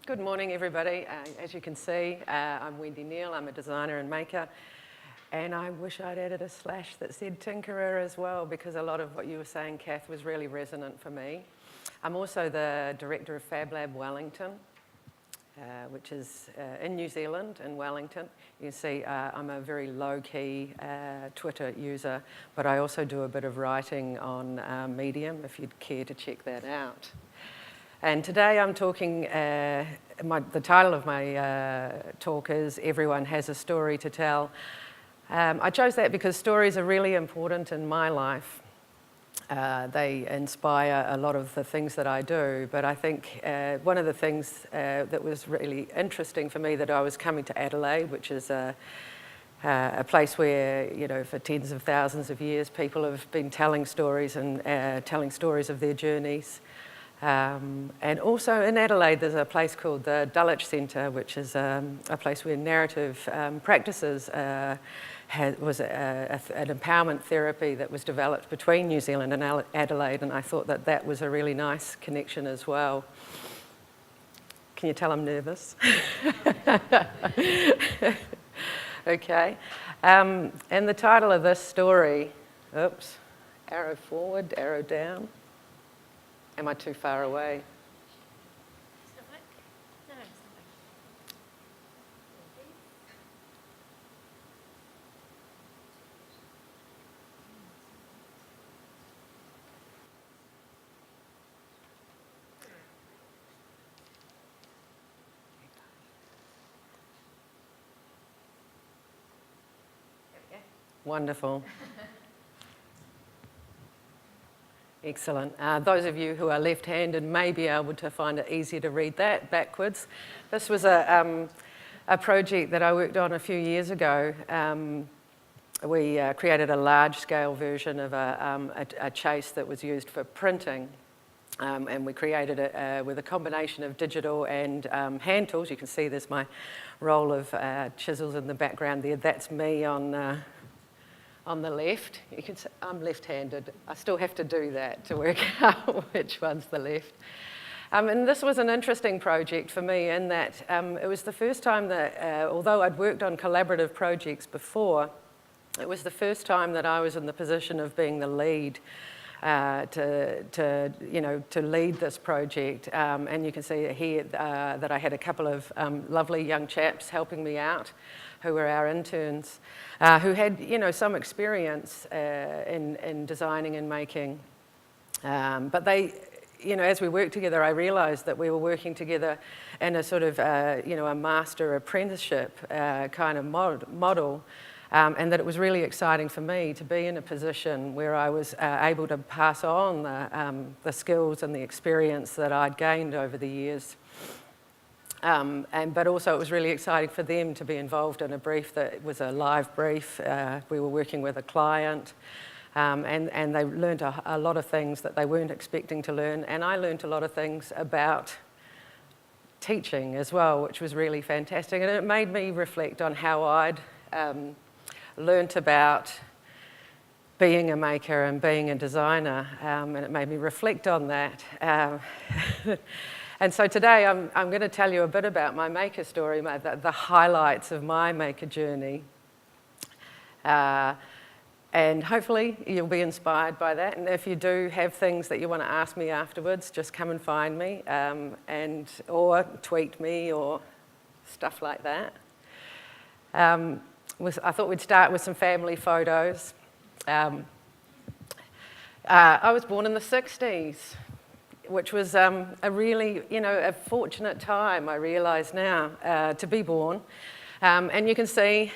Good morning, everybody. As you can see, I'm Wendy Neale. I'm a designer and maker. And I wish I'd added a slash that said tinkerer as well, because a lot of what you were saying, Kath, was really resonant for me. I'm also the director of Fab Lab Wellington, which is in New Zealand, in Wellington. You can see I'm a very low-key Twitter user, but I also do a bit of writing on Medium, if you'd care to check that out. And today I'm talking, the title of my talk is Everyone Has a Story to Tell. I chose that because stories are really important in my life. They inspire a lot of the things that I do, but I think one of the things that was really interesting for me, that I was coming to Adelaide, which is a place where, you know, for tens of thousands of years, people have been telling stories and telling stories of their journeys. And also in Adelaide, there's a place called the Dulwich Centre, which is a place where narrative practices was an empowerment therapy that was developed between New Zealand and Adelaide, and I thought that that was a really nice connection as well. Can you tell I'm nervous? Okay. And the title of this story, oops, arrow forward, arrow down. Am I too far away? No, it's not. Wonderful. Excellent. Those of you who are left-handed may be able to find it easier to read that backwards. This was a project that I worked on a few years ago. We created a large-scale version of a chase that was used for printing. And we created it with a combination of digital and hand tools. You can see there's my roll of chisels in the background there. That's me on the left. You can see I'm left-handed. I still have to do that to work out which one's the left. And this was an interesting project for me in that it was the first time that, although I'd worked on collaborative projects before, it was the first time that I was in the position of being the lead to lead this project. And you can see here that I had a couple of lovely young chaps helping me out, who were our interns, who had, you know, some experience in designing and making. But they, you know, as we worked together, I realised that we were working together in a sort of, a master apprenticeship kind of model, and that it was really exciting for me to be in a position where I was able to pass on the skills and the experience that I'd gained over the years. But also it was really exciting for them to be involved in a brief that was a live brief. We were working with a client, and they learned a lot of things that they weren't expecting to learn, and I learned a lot of things about teaching as well, which was really fantastic. And it made me reflect on how I'd learnt about being a maker and being a designer, and it made me reflect on that. And so today I'm going to tell you a bit about my maker story, the highlights of my maker journey. And hopefully you'll be inspired by that. And if you do have things that you want to ask me afterwards, just come and find me, or tweet me or stuff like that. I thought we'd start with some family photos. I was born in the 60s. Which was a really, a fortunate time, I realise now, to be born. And you can see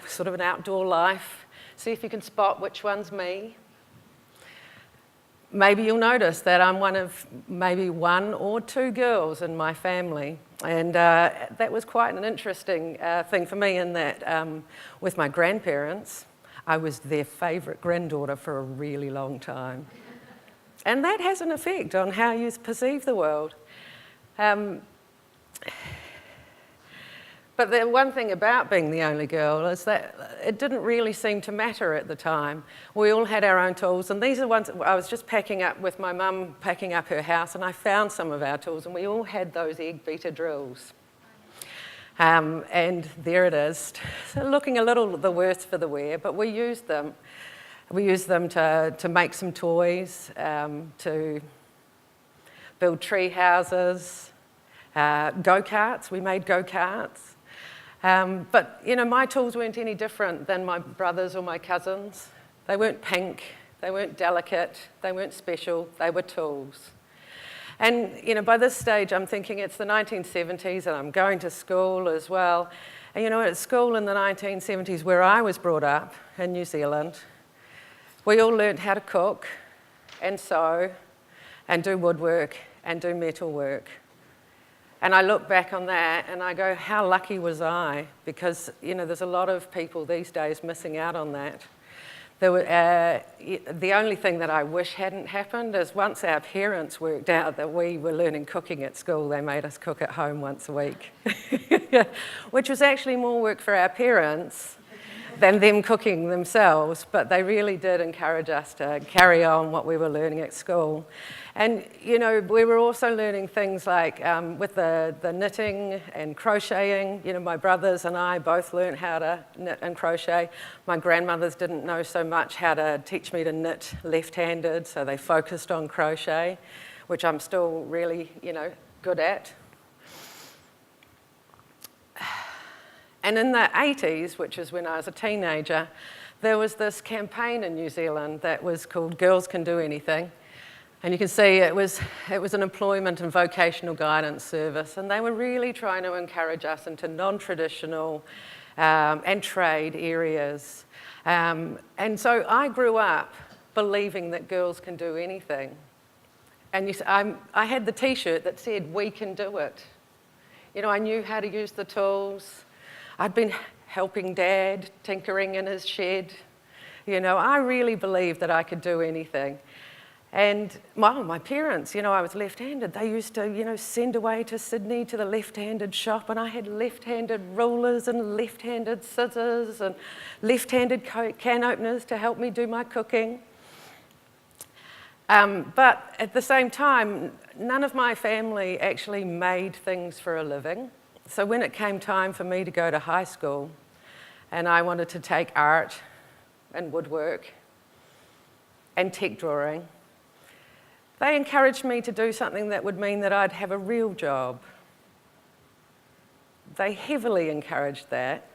sort of an outdoor life. See if you can spot which one's me. Maybe you'll notice that I'm one of maybe one or two girls in my family. And that was quite an interesting thing for me in that with my grandparents, I was their favourite granddaughter for a really long time. And that has an effect on how you perceive the world. But the one thing about being the only girl is that it didn't really seem to matter at the time. We all had our own tools, and these are ones I was just packing up with my mum, packing up her house, and I found some of our tools, and we all had those egg beater drills. And there it is, so looking a little the worse for the wear, but we used them. We used them to make some toys, to build tree houses, go-karts. We made go-karts. But, you know, my tools weren't any different than my brothers or my cousins. They weren't pink, they weren't delicate, they weren't special, they were tools. And, you know, by this stage, I'm thinking it's the 1970s and I'm going to school as well. And, you know, at school in the 1970s, where I was brought up in New Zealand, we all learned how to cook and sew and do woodwork and do metal work. And I look back on that and I go, how lucky was I? Because, you know, there's a lot of people these days missing out on that. The only thing that I wish hadn't happened is once our parents worked out that we were learning cooking at school, they made us cook at home once a week, which was actually more work for our parents than them cooking themselves, but they really did encourage us to carry on what we were learning at school. And, you know, we were also learning things like with the knitting and crocheting. You know, my brothers and I both learned how to knit and crochet. My grandmothers didn't know so much how to teach me to knit left-handed, so they focused on crochet, which I'm still really, you know, good at. And in the 80s, which is when I was a teenager, there was this campaign in New Zealand that was called Girls Can Do Anything. And you can see it was an employment and vocational guidance service, and they were really trying to encourage us into non-traditional and trade areas. And so I grew up believing that girls can do anything. And I had the T-shirt that said, "We can do it." You know, I knew how to use the tools. I'd been helping Dad, tinkering in his shed. You know, I really believed that I could do anything. And my parents, you know, I was left-handed. They used to, you know, send away to Sydney to the left-handed shop, and I had left-handed rulers and left-handed scissors and left-handed can openers to help me do my cooking. But at the same time, none of my family actually made things for a living. So when it came time for me to go to high school and I wanted to take art and woodwork and tech drawing, they encouraged me to do something that would mean that I'd have a real job. They heavily encouraged that.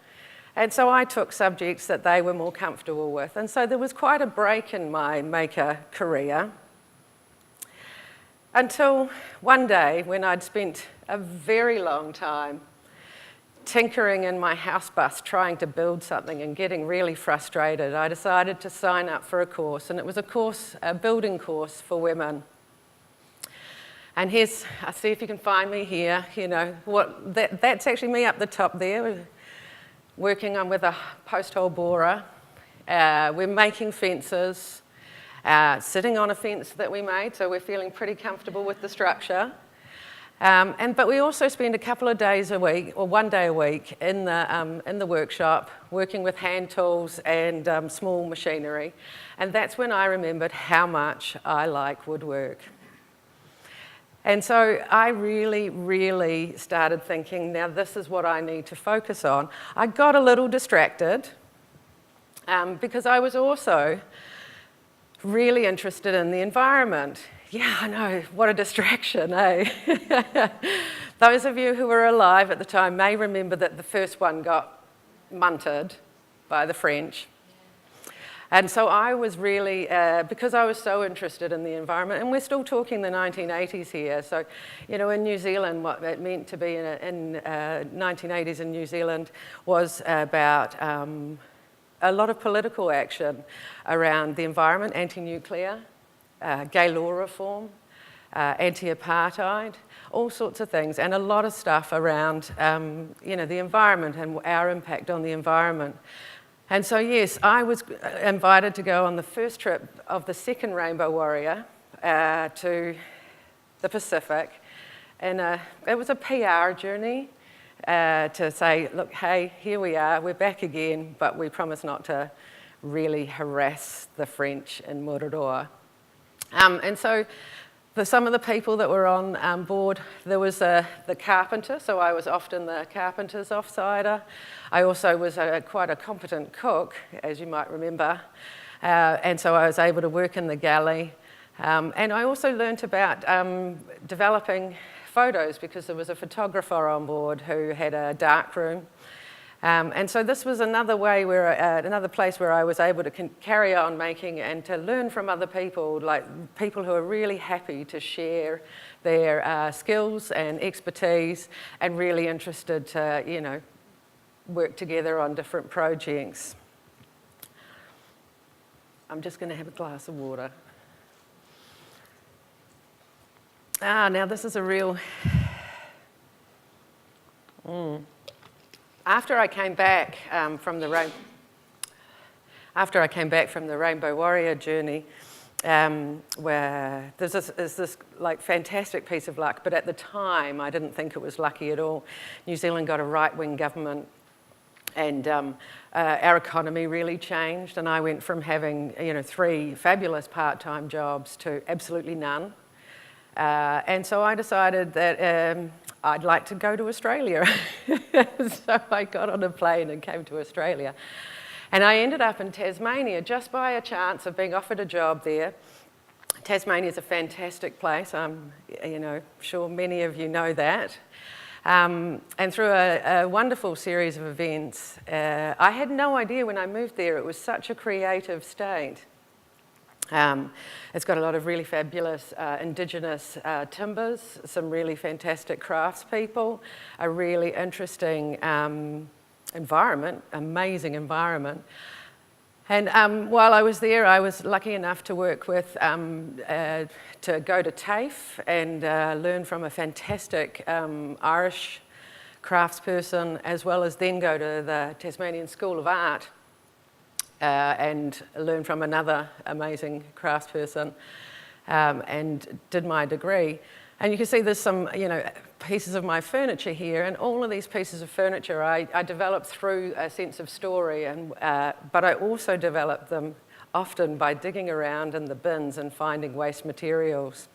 And so I took subjects that they were more comfortable with. And so there was quite a break in my maker career until one day when I'd spent a very long time tinkering in my house bus trying to build something and getting really frustrated. I decided to sign up for a course, and it was a building course for women. And here's, I'll see if you can find me here, you know, that's actually me up the top there, working on with a post hole borer. We're making fences, sitting on a fence that we made, so we're feeling pretty comfortable with the structure. But we also spend a couple of days a week, or one day a week, in the workshop, working with hand tools and small machinery. And that's when I remembered how much I like woodwork. And so I really, really started thinking, now this is what I need to focus on. I got a little distracted because I was also really interested in the environment. Yeah, I know, what a distraction, eh? Those of you who were alive at the time may remember that the first one got munted by the French. And so I was really, because I was so interested in the environment, and we're still talking the 1980s here, so, you know, in New Zealand, what it meant to be in 1980s in New Zealand was about a lot of political action around the environment, anti-nuclear, gay law reform, anti-apartheid, all sorts of things, and a lot of stuff around, you know, the environment and our impact on the environment. And so, yes, I was invited to go on the first trip of the second Rainbow Warrior to the Pacific. And it was a PR journey. to say, look, hey, here we are, we're back again, but we promise not to really harass the French in Mororoa. And so some of the people that were on board, there was the carpenter, so I was often the carpenter's offsider. I also was quite a competent cook, as you might remember, and so I was able to work in the galley. And I also learnt about developing photos because there was a photographer on board who had a dark room. And so this was another way where, another place where I was able to carry on making and to learn from other people, like people who are really happy to share their skills and expertise and really interested to, you know, work together on different projects. I'm just going to have a glass of water. Now this is a real... After I came back from the Rainbow Warrior journey, where there's this like fantastic piece of luck, but at the time I didn't think it was lucky at all. New Zealand got a right-wing government, and our economy really changed, and I went from having 3 fabulous part-time jobs to absolutely none. And so I decided that I'd like to go to Australia. So I got on a plane and came to Australia. And I ended up in Tasmania just by a chance of being offered a job there. Tasmania is a fantastic place. I'm sure many of you know that. And through a wonderful series of events, I had no idea when I moved there it was such a creative state. It's got a lot of really fabulous Indigenous timbers, some really fantastic craftspeople, a really interesting environment, amazing environment. And while I was there, I was lucky enough to work with, to go to TAFE and learn from a fantastic Irish craftsperson, as well as then go to the Tasmanian School of Art and learn from another amazing craftsperson, and did my degree. And you can see there's some, pieces of my furniture here, and all of these pieces of furniture I developed through a sense of story, and but I also developed them often by digging around in the bins and finding waste materials.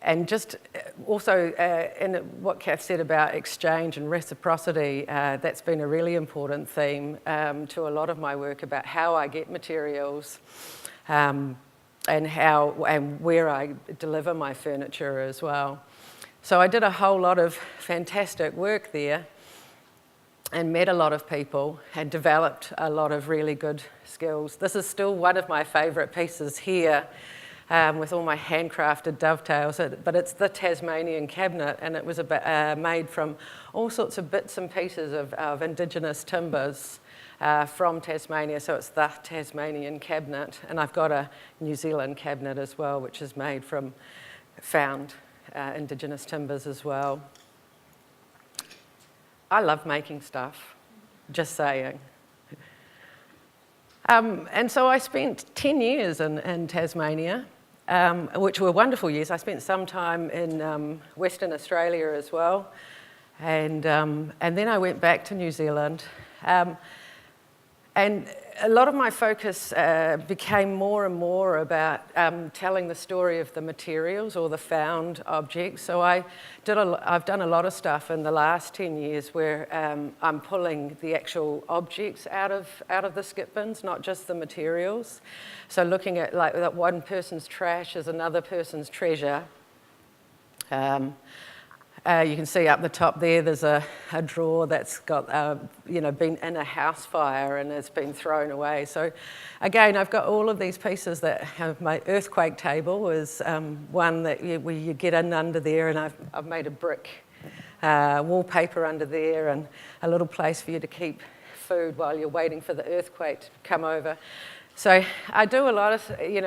And just also in what Kath said about exchange and reciprocity, that's been a really important theme to a lot of my work about how I get materials and where I deliver my furniture as well. So I did a whole lot of fantastic work there and met a lot of people and developed a lot of really good skills. This is still one of my favourite pieces here. With all my handcrafted dovetails, but it's the Tasmanian cabinet, and it was made from all sorts of bits and pieces of Indigenous timbers from Tasmania, so it's the Tasmanian cabinet. And I've got a New Zealand cabinet as well, which is made from found Indigenous timbers as well. I love making stuff, just saying. And so I spent 10 years in Tasmania, which were wonderful years. I spent some time in Western Australia as well, and then I went back to New Zealand. And a lot of my focus became more and more about telling the story of the materials or the found objects. So I've done a lot of stuff in the last 10 years where I'm pulling the actual objects out of the skip bins, not just the materials. So looking at like that one person's trash is another person's treasure. You can see up the top there's a drawer that's got, been in a house fire and has been thrown away. So again, I've got all of these pieces that have my earthquake table is one that where you get in under there, and I've made a brick wallpaper under there and a little place for you to keep food while you're waiting for the earthquake to come over. So I do a lot of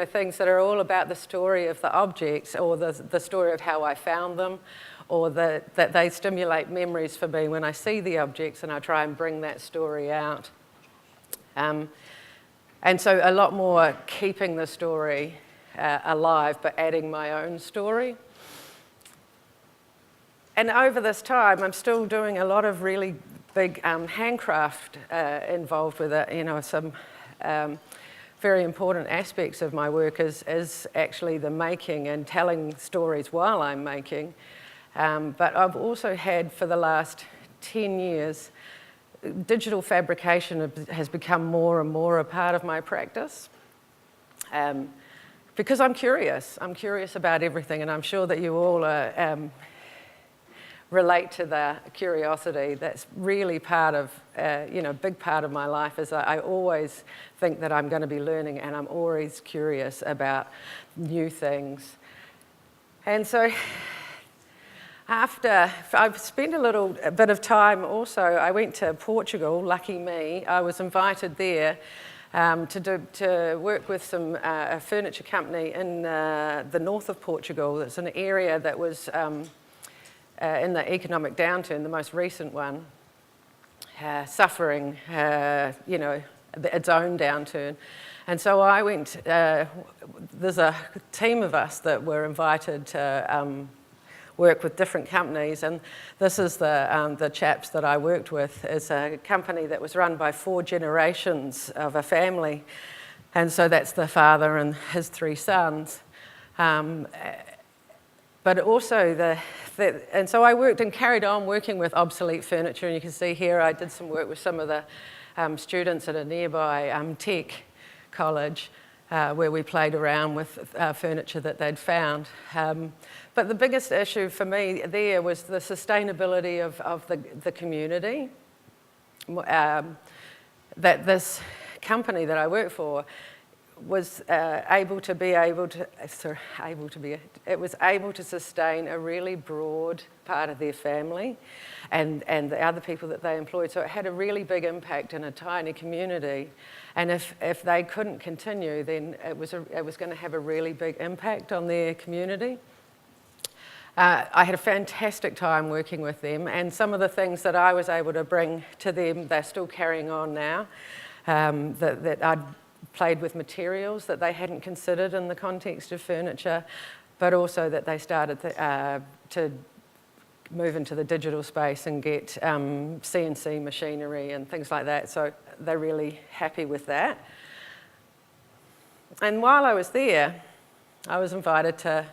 things that are all about the story of the objects or the story of how I found them, or that they stimulate memories for me when I see the objects, and I try and bring that story out. And so a lot more keeping the story alive, but adding my own story. And over this time, I'm still doing a lot of really big handcraft involved with it. You know, some very important aspects of my work is actually the making and telling stories while I'm making. But I've also had, for the last 10 years, digital fabrication has become more and more a part of my practice. Because I'm curious about everything, and I'm sure that you all relate to the curiosity. That's really part of, big part of my life is I always think that I'm going to be learning, and I'm always curious about new things. And so after I've spent a bit of time also, I went to Portugal, lucky me. I was invited there to work with a furniture company in the north of Portugal. It's an area that was in the economic downturn, the most recent one, suffering, its own downturn. And so I went, there's a team of us that were invited to work with different companies, and this is the chaps that I worked with. It's a company that was run by 4 generations of a family, and so that's the father and his 3 sons. But also and so I worked and carried on working with obsolete furniture, and you can see here I did some work with some of the students at a nearby tech college where we played around with furniture that they'd found. But the biggest issue for me there was the sustainability of the community. That this company that I worked for was able to sustain a really broad part of their family and the other people that they employed. So it had a really big impact in a tiny community. And if they couldn't continue, then it was going to have a really big impact on their community. I had a fantastic time working with them, and some of the things that I was able to bring to them, they're still carrying on now. That I'd played with materials that they hadn't considered in the context of furniture, but also that they started to move into the digital space and get CNC machinery and things like that. So they're really happy with that. And while I was there, I was invited to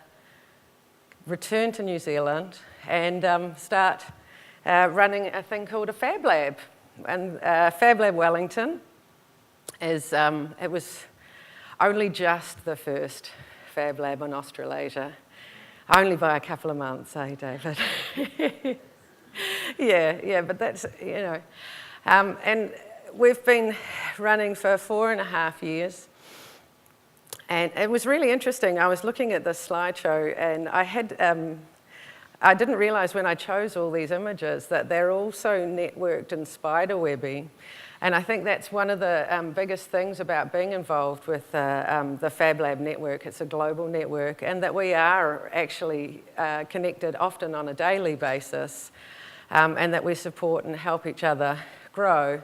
return to New Zealand and start running a thing called a Fab Lab. And Fab Lab Wellington it was only just the first Fab Lab in Australasia, only by a couple of months, eh, David? yeah, but that's, and we've been running for 4.5 years. And it was really interesting. I was looking at this slideshow, and I didn't realise when I chose all these images that they're also networked in spiderwebbing. And I think that's one of the biggest things about being involved with the Fab Lab network. It's a global network, and that we are actually connected often on a daily basis, and that we support and help each other grow.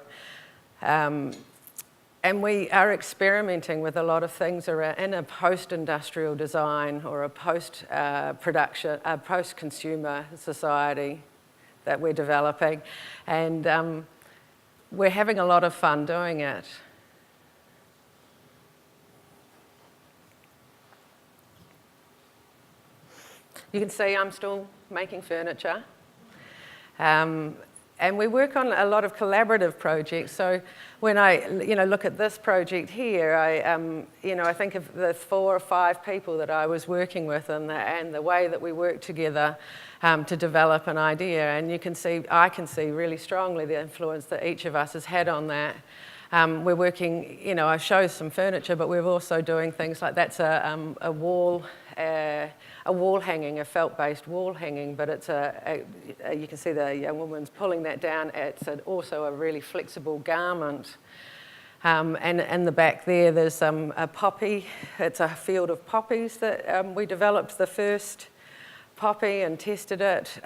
And we are experimenting with a lot of things in a post-industrial design or a post-production, post-consumer society that we're developing. And we're having a lot of fun doing it. You can see I'm still making furniture. And we work on a lot of collaborative projects. So when I, look at this project here, I think of the 4 or 5 people that I was working with and the way that we work together to develop an idea. And I can see really strongly the influence that each of us has had on that. We're working, I show some furniture, but we're also doing things like that's a wall hanging, a felt-based wall hanging, but it's you can see the young woman's pulling that down. It's also a really flexible garment. And in the back there's a poppy. It's a field of poppies that we developed the first poppy and tested it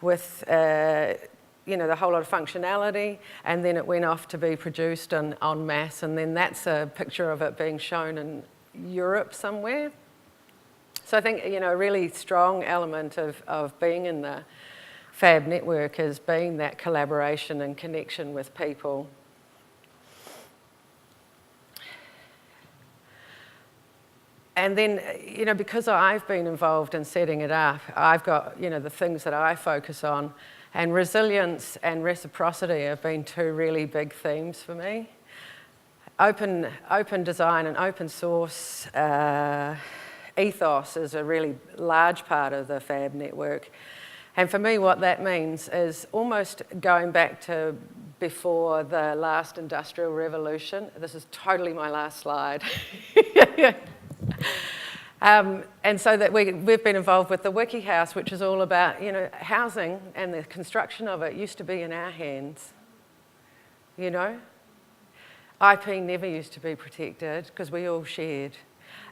with the whole lot of functionality, and then it went off to be produced en masse, and then that's a picture of it being shown in Europe somewhere. So I think, a really strong element of being in the Fab network is being that collaboration and connection with people. And then, because I've been involved in setting it up, I've got, the things that I focus on. And resilience and reciprocity have been two really big themes for me. Open design and open source ethos is a really large part of the Fab network. And for me, what that means is almost going back to before the last industrial revolution. This is totally my last slide. And so that we've been involved with the Wiki House, which is all about, housing, and the construction of it used to be in our hands, IP never used to be protected because we all shared.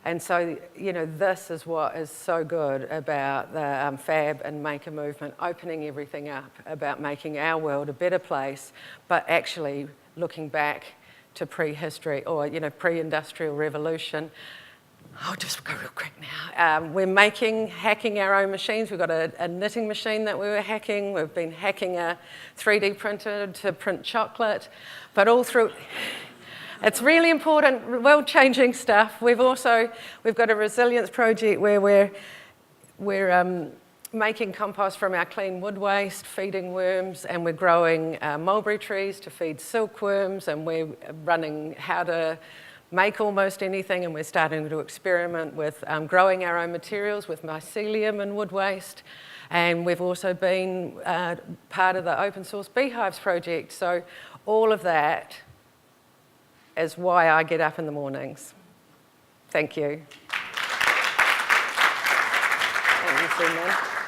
And so, this is what is so good about the Fab and Maker movement, opening everything up, about making our world a better place, but actually looking back to prehistory or, pre-industrial revolution. I'll just go real quick now. We're hacking our own machines. We've got a knitting machine that we were hacking. We've been hacking a 3D printer to print chocolate, but all through. It's really important, world-changing stuff. We've got a resilience project where we're making compost from our clean wood waste, feeding worms, and we're growing mulberry trees to feed silkworms, and we're running how to make almost anything, and we're starting to experiment with growing our own materials with mycelium and wood waste. And we've also been part of the open source beehives project. So all of that is why I get up in the mornings. Thank you. Thank you, Suman.